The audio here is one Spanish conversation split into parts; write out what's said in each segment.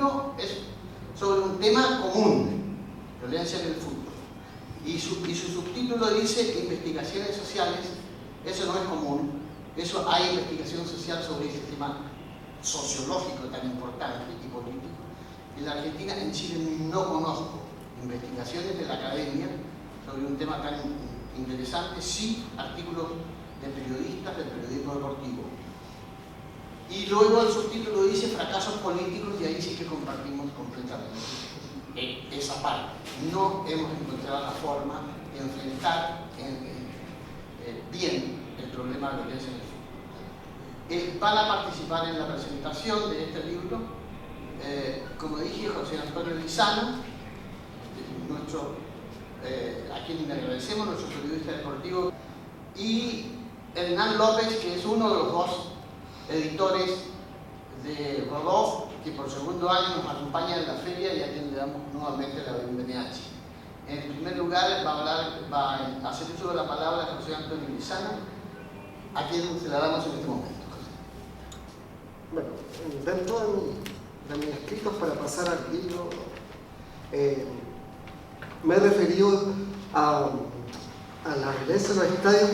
libro es sobre un tema común, violencia en el fútbol. Y su subtítulo dice investigaciones sociales. Eso no es común, eso hay investigación social sobre ese tema sociológico tan importante y político. En la Argentina, en Chile no conozco investigaciones de la academia sobre un tema tan interesante, sí artículos de periodistas del periodismo deportivo. Y luego el subtítulo dice fracasos políticos, y ahí sí que compartimos completamente esa parte. No hemos encontrado la forma de enfrentar bien el problema de la violencia en el fútbol. Van a participar en la presentación de este libro, como dije, José Antonio Lizano, a quien le agradecemos, nuestro periodista deportivo, y Hernán López, que es uno de los dos editores de Rodolf, que por segundo año nos acompaña en la feria y a quien le damos nuevamente la bienvenida. En primer lugar va a hacer uso de la palabra José Antonio Lizano, a quien se la damos en este momento. Bueno, dentro de mis escritos para pasar al libro, me he referido a la violencia en los estadios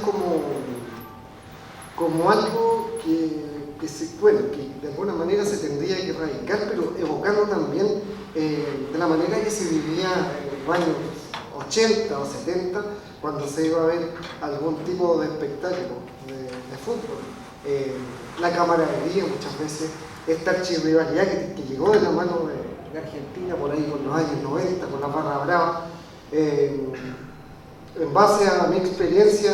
como algo que de alguna manera se tendría que erradicar, pero evocando también de la manera que se vivía en los años 80 o 70, cuando se iba a ver algún tipo de espectáculo de fútbol. La camaradería muchas veces, esta archirrivalidad que llegó de la mano de Argentina por ahí con los años 90, con la barra brava. En base a mi experiencia,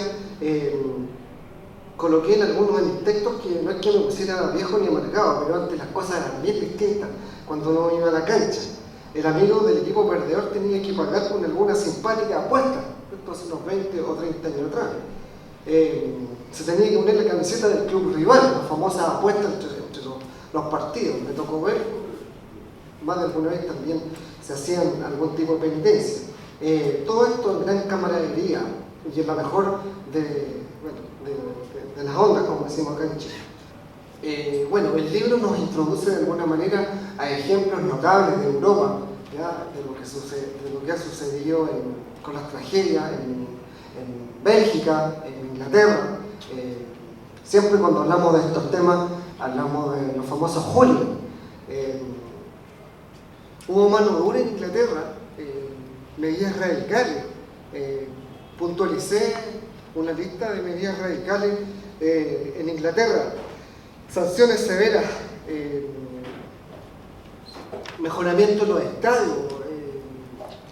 coloqué en algunos de mis textos que no es que me pusiera viejo ni amargado, pero antes las cosas eran bien distintas cuando uno iba a la cancha. El amigo del equipo perdedor tenía que pagar con alguna simpática apuesta, esto hace unos 20 o 30 años atrás. Se tenía que poner la camiseta del club rival, las famosas apuestas entre los partidos. Me tocó ver, más de alguna vez también se hacían algún tipo de penitencia. Todo esto en gran camaradería y en la mejor de las ondas, como decimos acá en Chile. Bueno, el libro nos introduce de alguna manera a ejemplos notables de Europa, ¿ya? De lo que ha sucedido con las tragedias en Bélgica, en Inglaterra. Siempre cuando hablamos de estos temas, hablamos de los famosos hooligans. Hubo mano dura en Inglaterra, medidas radicales. Puntualicé una lista de medidas radicales en Inglaterra: sanciones severas, mejoramiento de los estadios,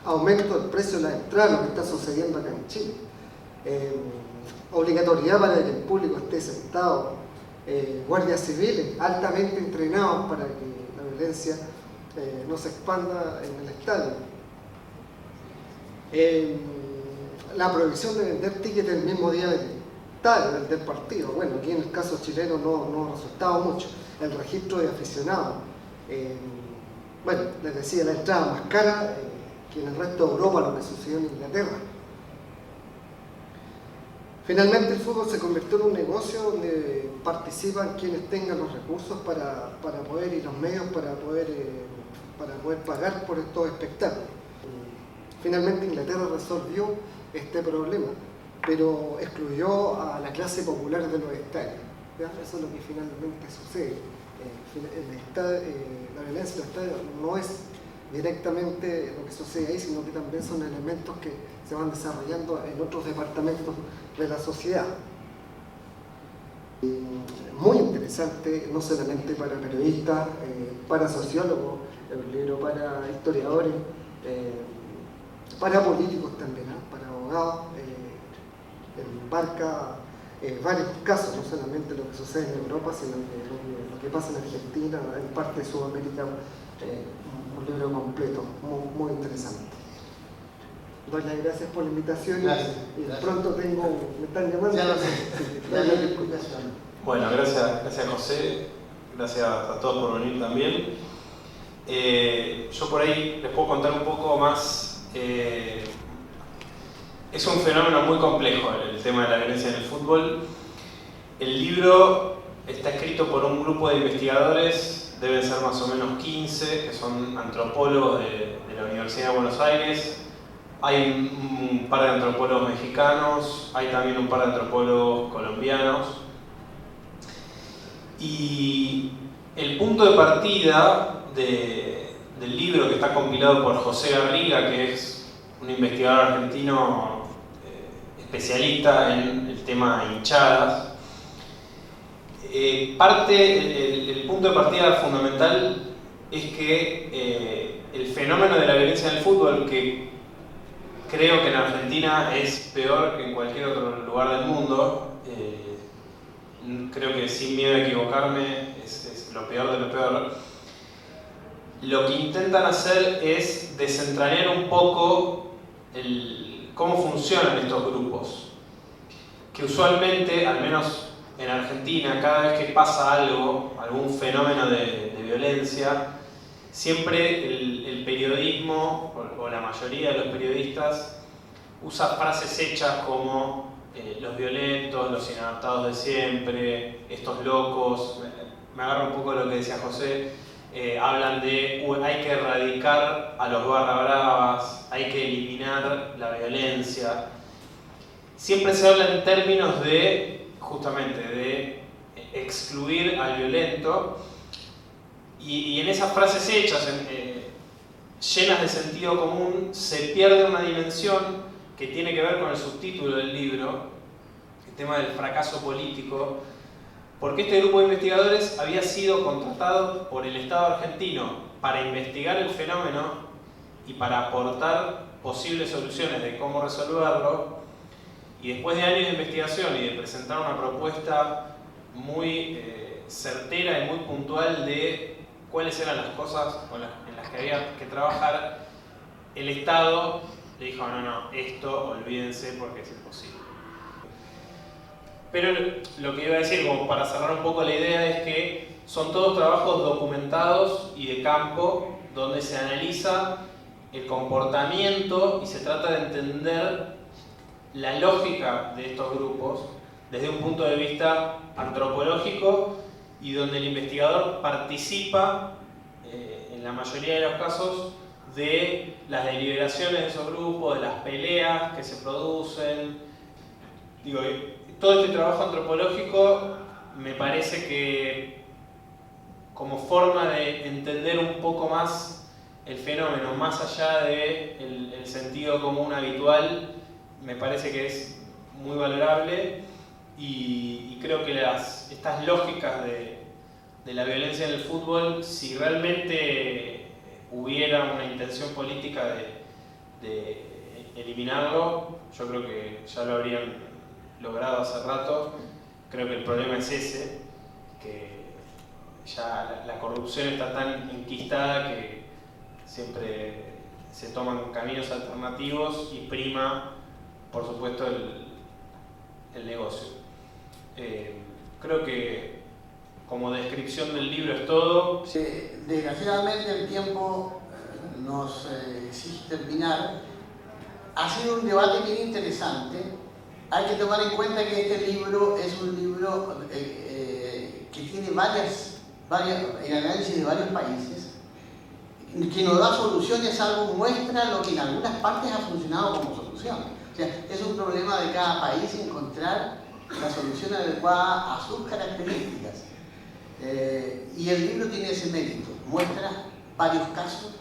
aumento del precio de la entrada, lo que está sucediendo acá en Chile, obligatoriedad para que el público esté sentado, guardias civiles altamente entrenados para que la violencia no se expanda en el estadio. La prohibición de vender tickets el mismo día del partido. Bueno, aquí en el caso chileno no resultaba mucho. El registro de aficionados. Bueno, les decía, la entrada más cara que en el resto de Europa, lo que sucedió en Inglaterra. Finalmente el fútbol se convirtió en un negocio donde participan quienes tengan los recursos para poder, y los medios para poder pagar por estos espectáculos. Finalmente Inglaterra resolvió este problema, pero excluyó a la clase popular de los estadios. ¿Ya? Eso es lo que finalmente sucede. La violencia en los estadios no es directamente lo que sucede ahí, sino que también son elementos que se van desarrollando en otros departamentos de la sociedad. Muy interesante, no solamente para periodistas, para sociólogos, un libro para historiadores, para políticos también, para abogados. Embarca varios casos, no solamente lo que sucede en Europa, sino lo que pasa en Argentina, en parte de Sudamérica. Un libro completo, muy interesante. Doy las gracias por la invitación. Gracias. Pronto me están llamando. Ya lo sé. Bueno, gracias José, gracias a todos por venir también. Yo por ahí les puedo contar un poco más. Es un fenómeno muy complejo el tema de la violencia en el fútbol. El libro está escrito por un grupo de investigadores deben ser más o menos 15, que son antropólogos de la Universidad de Buenos Aires. Hay un par de antropólogos mexicanos, hay también un par de antropólogos colombianos. Y el punto de partida del libro, que está compilado por José Garriga, que es un investigador argentino especialista en el tema hinchadas, el punto de partida fundamental es que el fenómeno de la violencia en el fútbol, que creo que en Argentina es peor que en cualquier otro lugar del mundo, creo que sin miedo a equivocarme es lo peor de lo peor. Lo que intentan hacer es desentrañar un poco cómo funcionan estos grupos, que usualmente, al menos en Argentina, cada vez que pasa algo, algún fenómeno de violencia, siempre el periodismo, o la mayoría de los periodistas, usa frases hechas como los violentos, los inadaptados de siempre, estos locos. Me agarro un poco de lo que decía José. Hablan de hay que erradicar a los barra bravas, hay que eliminar la violencia. Siempre se habla en términos de, justamente, de excluir al violento, y en esas frases hechas, llenas de sentido común, se pierde una dimensión que tiene que ver con el subtítulo del libro, el tema del fracaso político, porque este grupo de investigadores había sido contratado por el Estado argentino para investigar el fenómeno y para aportar posibles soluciones de cómo resolverlo, y después de años de investigación y de presentar una propuesta muy certera y muy puntual de cuáles eran las cosas en las que había que trabajar, el Estado le dijo: no, esto olvídense porque es imposible. Pero lo que iba a decir, como para cerrar un poco la idea, es que son todos trabajos documentados y de campo, donde se analiza el comportamiento y se trata de entender la lógica de estos grupos desde un punto de vista antropológico, y donde el investigador participa, en la mayoría de los casos, de las deliberaciones de esos grupos, de las peleas que se producen. Digo, todo este trabajo antropológico me parece que, como forma de entender un poco más el fenómeno, más allá del sentido común habitual, me parece que es muy valorable, y creo que estas lógicas de la violencia en el fútbol, si realmente hubiera una intención política de eliminarlo, yo creo que ya lo habrían logrado hace rato. Creo que el problema es ese, que ya la corrupción está tan enquistada que siempre se toman caminos alternativos y prima, por supuesto, el negocio. Creo que como descripción del libro es todo. Sí, desgraciadamente el tiempo nos exige terminar. Ha sido un debate bien interesante. Hay que tomar en cuenta que este libro es un libro que tiene el análisis de varios países, que nos da soluciones, algo muestra lo que en algunas partes ha funcionado como solución. O sea, es un problema de cada país encontrar la solución adecuada a sus características. Y el libro tiene ese mérito, muestra varios casos,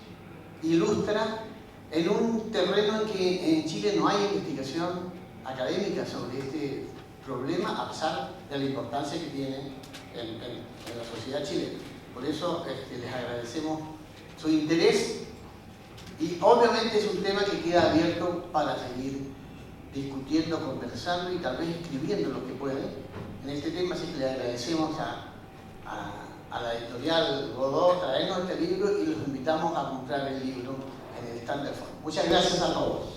ilustra en un terreno en que en Chile no hay investigación académica sobre este problema, a pesar de la importancia que tiene en la sociedad chilena. Por eso les agradecemos su interés, y obviamente es un tema que queda abierto para seguir discutiendo, conversando y tal vez escribiendo lo que puede en este tema. Así que le agradecemos a la editorial Godó traernos este libro, y los invitamos a comprar el libro en el stand de fondo. Muchas gracias a todos.